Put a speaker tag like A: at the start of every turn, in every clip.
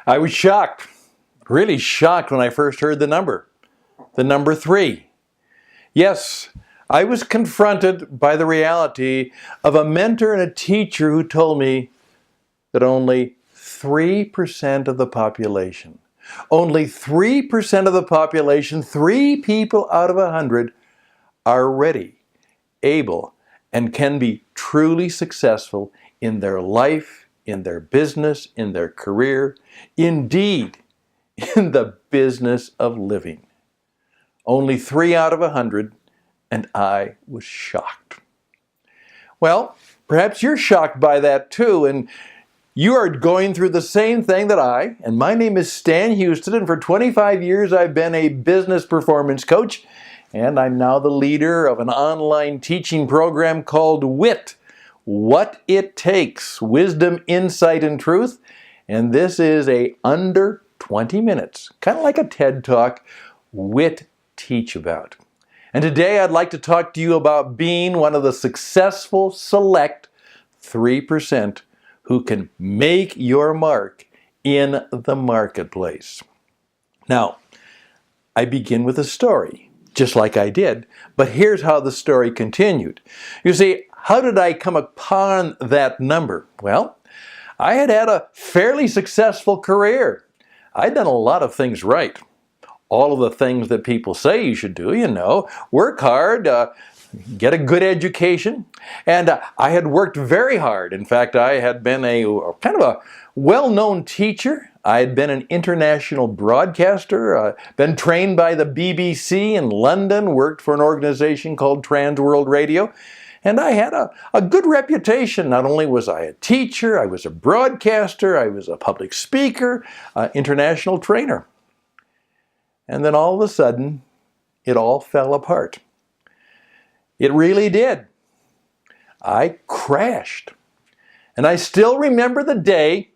A: I was shocked, really shocked when I first heard the number 3. Yes, I was confronted by the reality of a mentor and a teacher who told me that only 3% of the population, only 3% of the population, 3 people out of 100 are ready, able, and can be truly successful in their life, in their business, in their career, indeed, in the business of living. Only 3 out of 100, and I was shocked. Well, perhaps you're shocked by that too, and you are going through the same thing that I, and my name is Stan Houston, and for 25 years I've been a business performance coach, and I'm now the leader of an online teaching program called WIT, What It Takes, Wisdom, Insight, and Truth, and this is a under 20 minutes, kind of like a TED Talk, WIT Teach About. And today I'd like to talk to you about being one of the successful select 3% who can make your mark in the marketplace. Now, I begin with a story, just like I did, but here's how the story continued. You see, how did I come upon that number? Well, I had a fairly successful career. I'd done a lot of things right. All of the things that people say you should do, work hard, get a good education, and I had worked very hard. In fact, I had been a kind of a well-known teacher. I had been an international broadcaster, been trained by the BBC in London, worked for an organization called Trans World Radio, and I had a good reputation. Not only was I a teacher, I was a broadcaster, I was a public speaker, international trainer. And then all of a sudden, it all fell apart. It really did. I crashed. And I still remember the day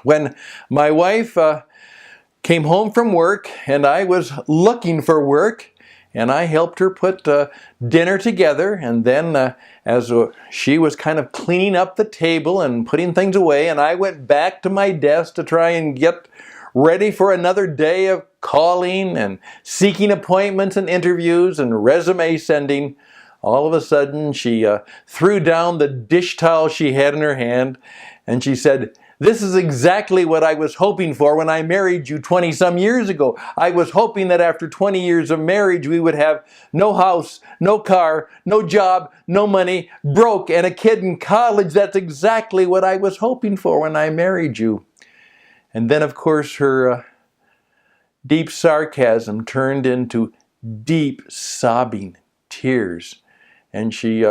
A: when my wife came home from work and I was looking for work, and I helped her put dinner together, and then as she was kind of cleaning up the table and putting things away, and I went back to my desk to try and get ready for another day of calling and seeking appointments and interviews and resume sending, all of a sudden she threw down the dish towel she had in her hand and she said, "This is exactly what I was hoping for when I married you 20-some years ago. I was hoping that after 20 years of marriage we would have no house, no car, no job, no money, broke, and a kid in college. That's exactly what I was hoping for when I married you." And then, of course, her deep sarcasm turned into deep sobbing tears. And she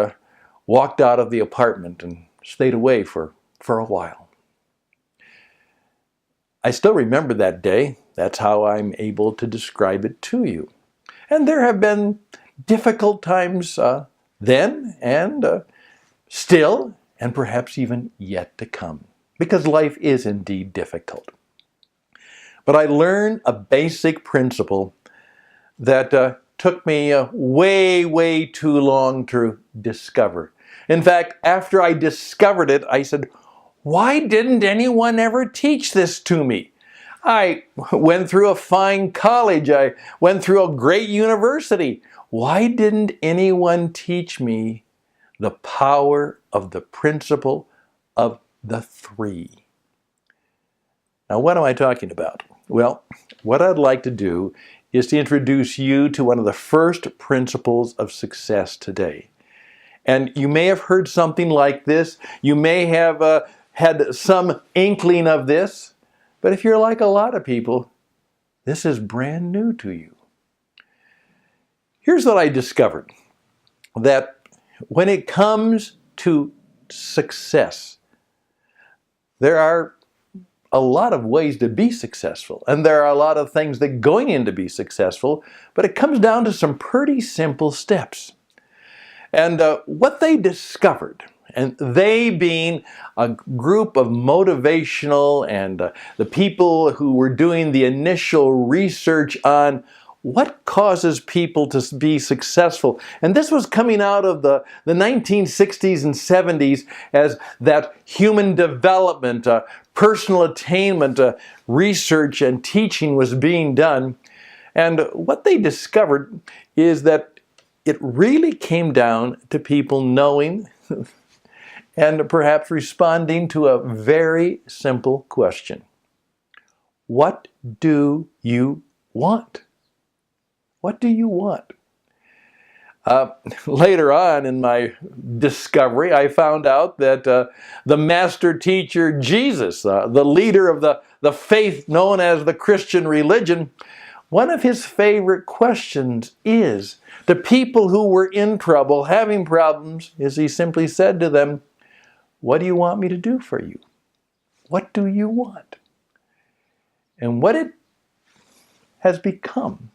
A: walked out of the apartment and stayed away for a while. I still remember that day. That's how I'm able to describe it to you. And there have been difficult times then and still, and perhaps even yet to come. Because life is indeed difficult. But I learned a basic principle that took me way too long to discover. In fact, after I discovered it, I said, why didn't anyone ever teach this to me? I went through a fine college. I went through a great university. Why didn't anyone teach me the power of the principle of the 3? Now, what am I talking about? Well, what I'd like to do is to introduce you to one of the first principles of success today. And you may have heard something like this. You may have had some inkling of this. But if you're like a lot of people, this is brand new to you. Here's what I discovered. That when it comes to success, there are a lot of ways to be successful, and there are a lot of things that going in to be successful, but it comes down to some pretty simple steps. And what they discovered, and they being a group of motivational and the people who were doing the initial research on What causes people to be successful? And this was coming out of the 1960s and 70s as that human development, personal attainment, research and teaching was being done. And what they discovered is that it really came down to people knowing and perhaps responding to a very simple question. What do you want? What do you want? Later on in my discovery, I found out that the master teacher Jesus, the leader of the faith known as the Christian religion, one of his favorite questions is to people who were in trouble, having problems, is he simply said to them, what do you want me to do for you? What do you want? And what it has become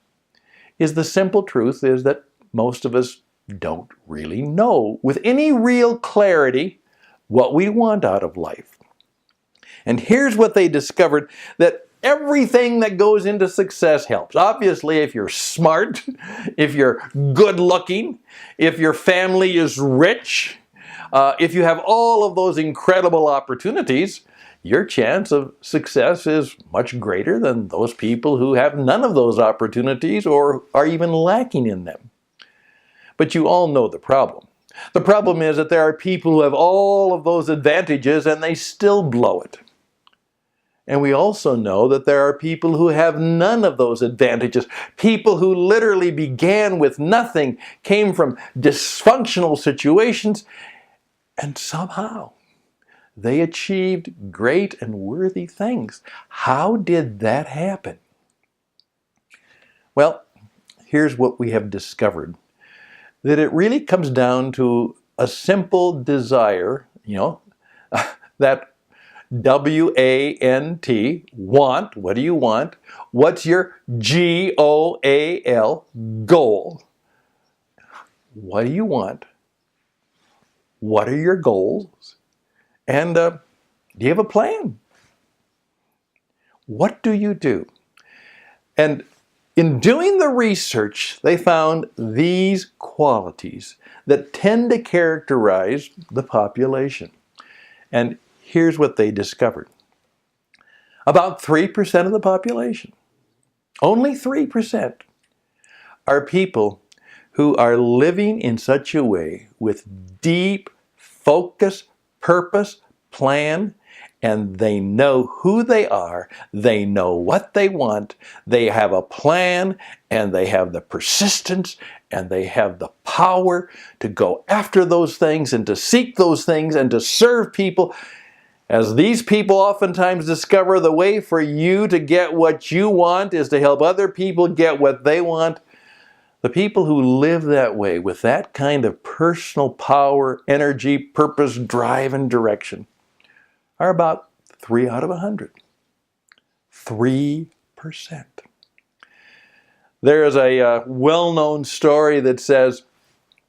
A: is the simple truth is that most of us don't really know with any real clarity what we want out of life. And here's what they discovered, that everything that goes into success helps. Obviously, if you're smart, if you're good looking, if your family is rich, if you have all of those incredible opportunities, your chance of success is much greater than those people who have none of those opportunities or are even lacking in them. But you all know the problem. The problem is that there are people who have all of those advantages and they still blow it. And we also know that there are people who have none of those advantages. People who literally began with nothing, came from dysfunctional situations, and somehow they achieved great and worthy things. How did that happen? Well, here's what we have discovered. That it really comes down to a simple desire, that W-A-N-T, want. What do you want? What's your G-O-A-L, goal? What do you want? What are your goals? And do you have a plan? What do you do? And in doing the research, they found these qualities that tend to characterize the population. And here's what they discovered. About 3% of the population, only 3%, are people who are living in such a way with deep focus, purpose, plan, and they know who they are, they know what they want, they have a plan, and they have the persistence, and they have the power to go after those things and to seek those things and to serve people. As these people oftentimes discover, the way for you to get what you want is to help other people get what they want. The people who live that way, with that kind of personal power, energy, purpose, drive, and direction, are about 3 out of 100. 3%. There is a well-known story that says,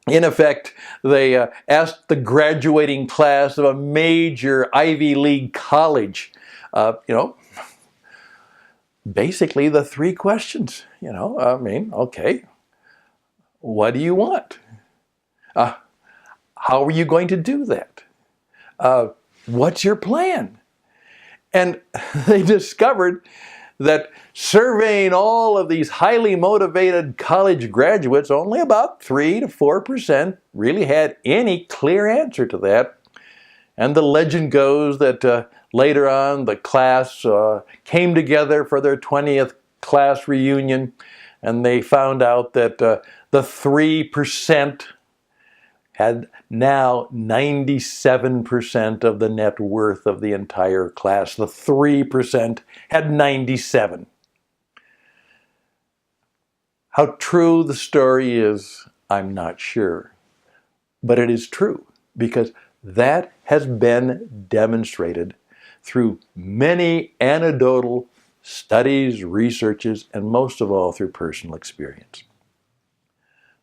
A: in effect, they asked the graduating class of a major Ivy League college, basically the 3 questions, okay, what do you want? How are you going to do that? What's your plan? And they discovered that surveying all of these highly motivated college graduates, only about 3 to 4% really had any clear answer to that. And the legend goes that later on the class came together for their 20th class reunion, and they found out that the 3% had now 97% of the net worth of the entire class. The 3% had 97. How true the story is, I'm not sure. But it is true, because that has been demonstrated through many anecdotal studies, researches, and most of all through personal experience.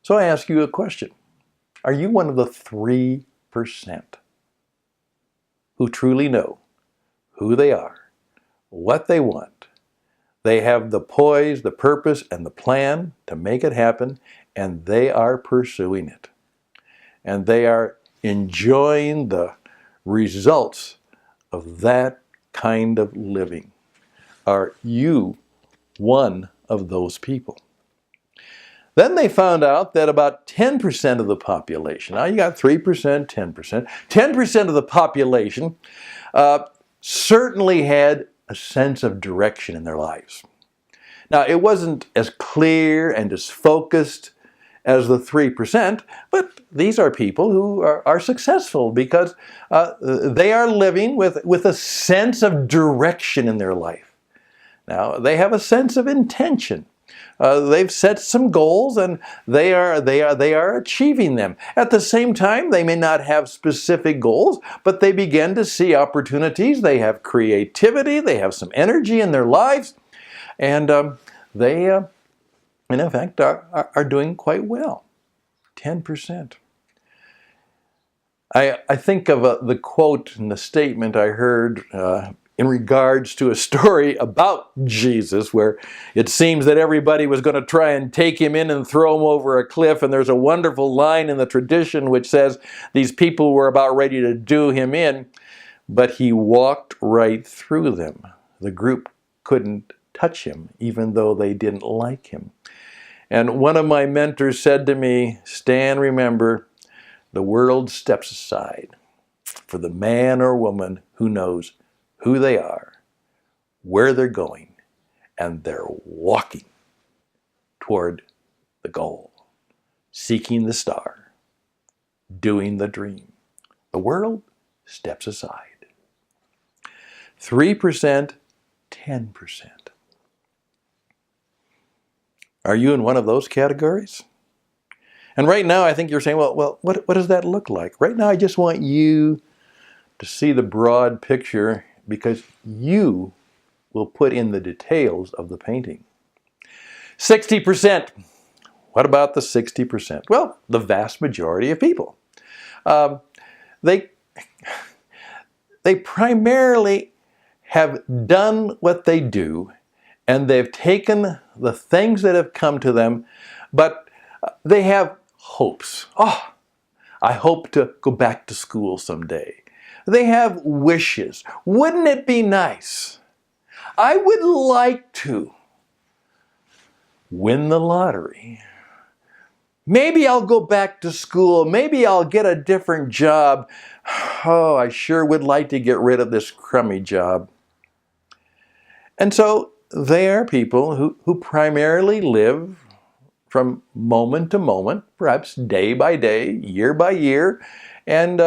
A: So I ask you a question. Are you one of the 3% who truly know who they are, what they want, They have the poise, the purpose, and the plan to make it happen, and they are pursuing it. And they are enjoying the results of that kind of living. Are you one of those people? Then they found out that about 10% of the population, now you got 3%, 10%, 10% of the population certainly had a sense of direction in their lives. Now, it wasn't as clear and as focused as the 3%, but these are people who are successful because they are living with a sense of direction in their life. Now, they have a sense of intention. They've set some goals and they are achieving them. At the same time, they may not have specific goals, but they begin to see opportunities. They have creativity. They have some energy in their lives. And they, in fact, are doing quite well. 10%. I think of the quote and the statement I heard in regards to a story about Jesus where it seems that everybody was going to try and take him in and throw him over a cliff, and there's a wonderful line in the tradition which says these people were about ready to do him in, but he walked right through them. The group couldn't touch him even though they didn't like him. And one of my mentors said to me, Stan, remember, the world steps aside for the man or woman who knows who they are, where they're going, and they're walking toward the goal, seeking the star, doing the dream. The world steps aside. 3%, 10%. Are you in one of those categories? And right now I think you're saying, well, what does that look like? Right now I just want you to see the broad picture because you will put in the details of the painting. 60%. What about the 60%? Well, the vast majority of people. They primarily have done what they do, and they've taken the things that have come to them, but they have hopes. Oh, I hope to go back to school someday. They have wishes. Wouldn't it be nice? I would like to win the lottery. Maybe I'll go back to school. Maybe I'll get a different job. Oh, I sure would like to get rid of this crummy job. And so they are people who primarily live from moment to moment, perhaps day by day, year by year, and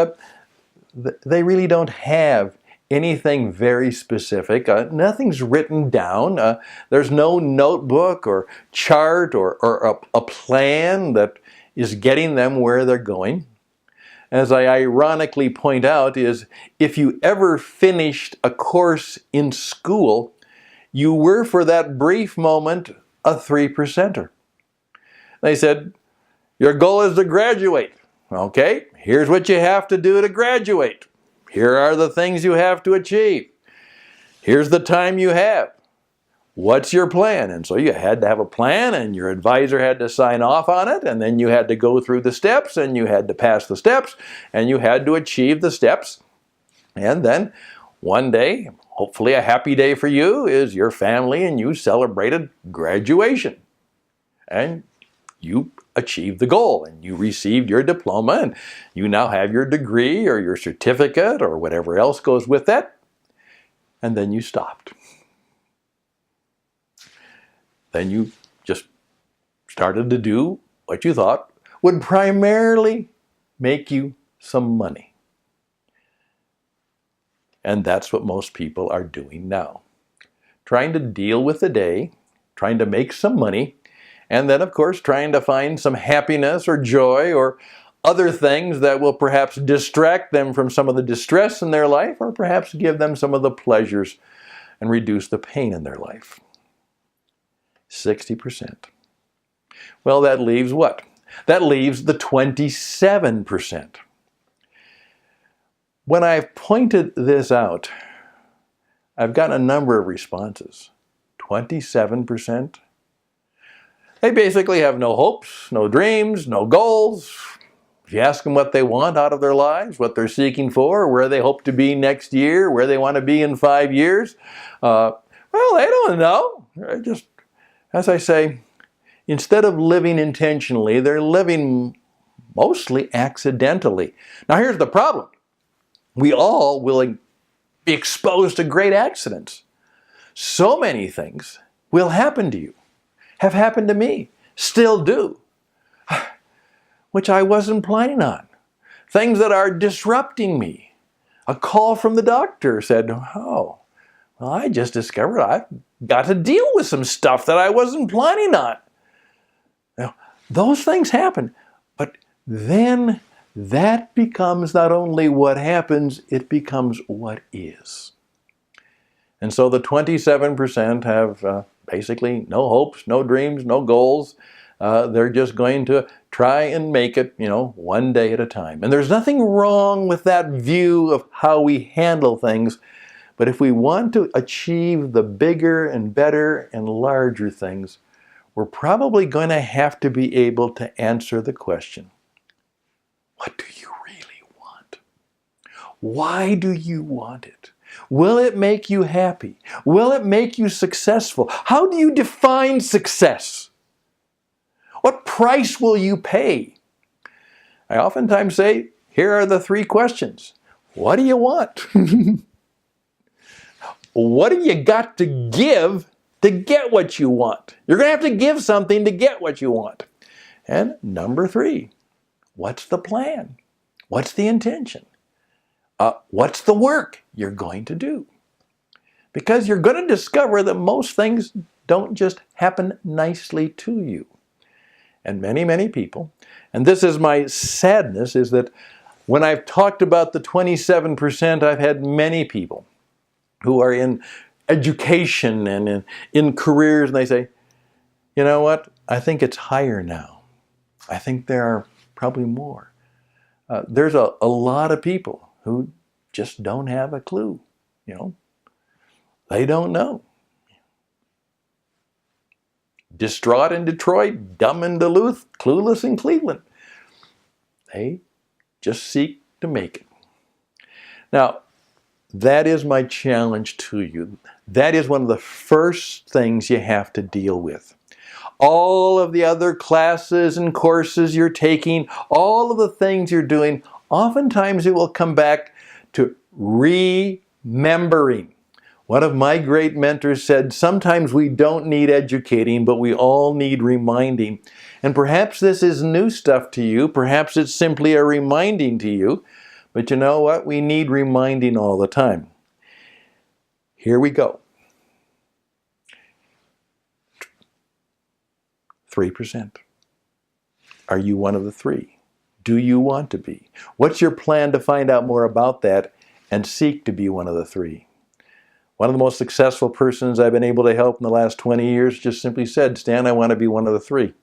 A: they really don't have anything very specific. Nothing's written down. There's no notebook or chart or a plan that is getting them where they're going. As I ironically point out, is if you ever finished a course in school, you were for that brief moment a 3%er. They said, your goal is to graduate. Okay, here's what you have to do to graduate. Here are the things you have to achieve. Here's the time you have. What's your plan? And so you had to have a plan, and your advisor had to sign off on it, and then you had to go through the steps, and you had to pass the steps, and you had to achieve the steps. And then one day, hopefully a happy day for you, is your family and you celebrated graduation. And you achieved the goal and you received your diploma and you now have your degree or your certificate or whatever else goes with that. And then you stopped. Then you just started to do what you thought would primarily make you some money. And that's what most people are doing now. Trying to deal with the day, trying to make some money, and then, of course, trying to find some happiness or joy or other things that will perhaps distract them from some of the distress in their life or perhaps give them some of the pleasures and reduce the pain in their life. 60%. Well, that leaves what? That leaves the 27%. When I've pointed this out, I've gotten a number of responses. 27%, they basically have no hopes, no dreams, no goals. If you ask them what they want out of their lives, what they're seeking for, where they hope to be next year, where they want to be in 5 years, well, they don't know. They're just, as I say, instead of living intentionally, they're living mostly accidentally. Now here's the problem. We all will be exposed to great accidents. So many things will happen to you, have happened to me, still do, which I wasn't planning on. Things that are disrupting me. A call from the doctor said, oh, well, I just discovered I've got to deal with some stuff that I wasn't planning on. Now, those things happen, but then that becomes not only what happens, it becomes what is. And so the 27% have basically no hopes, no dreams, no goals. They're just going to try and make it, one day at a time. And there's nothing wrong with that view of how we handle things. But if we want to achieve the bigger and better and larger things, we're probably going to have to be able to answer the question, what do you really want? Why do you want it? Will it make you happy? Will it make you successful? How do you define success? What price will you pay? I oftentimes say, here are the 3 questions. What do you want? What have you got to give to get what you want? You're going to have to give something to get what you want. And number 3, what's the plan? What's the intention? What's the work you're going to do? Because you're going to discover that most things don't just happen nicely to you. And many, many people, and this is my sadness, is that when I've talked about the 27%, I've had many people who are in education and in careers, and they say, you know what, I think it's higher now. I think there are probably more. There's a lot of people who just don't have a clue, They don't know. Distraught in Detroit, dumb in Duluth, clueless in Cleveland. They just seek to make it. Now, that is my challenge to you. That is one of the first things you have to deal with. All of the other classes and courses you're taking, all of the things you're doing, oftentimes it will come back to remembering. One of my great mentors said, sometimes we don't need educating, but we all need reminding. And perhaps this is new stuff to you. Perhaps it's simply a reminding to you. But you know what? We need reminding all the time. Here we go. 3%. Are you one of the 3? Do you want to be? What's your plan to find out more about that and seek to be one of the 3? One of the most successful persons I've been able to help in the last 20 years just simply said, Stan, I want to be one of the 3.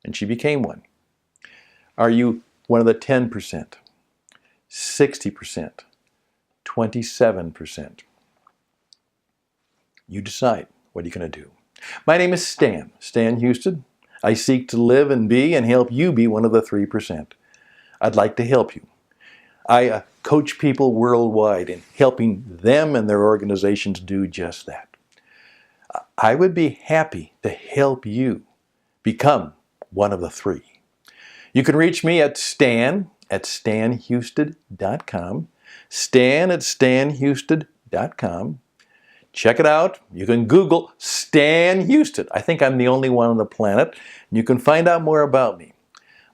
A: And she became one. Are you one of the 10%? 60%? 27%? You decide. What are you going to do? My name is Stan Houston. I seek to live and be and help you be one of the 3%. I'd like to help you. I coach people worldwide in helping them and their organizations do just that. I would be happy to help you become one of the 3. You can reach me at stan@stanhouston.com, stan@stanhouston.com. Check it out. You can Google Stan Houston. I think I'm the only one on the planet. You can find out more about me.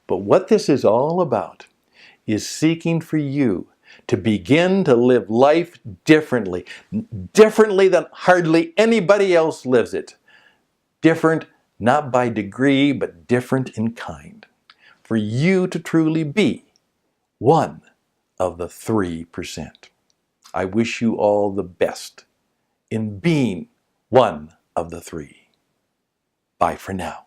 A: But what this is all about is seeking for you to begin to live life differently than hardly anybody else lives it. Different, not by degree, but different in kind. For you to truly be one of the 3%. I wish you all the best in being one of the 3. Bye for now.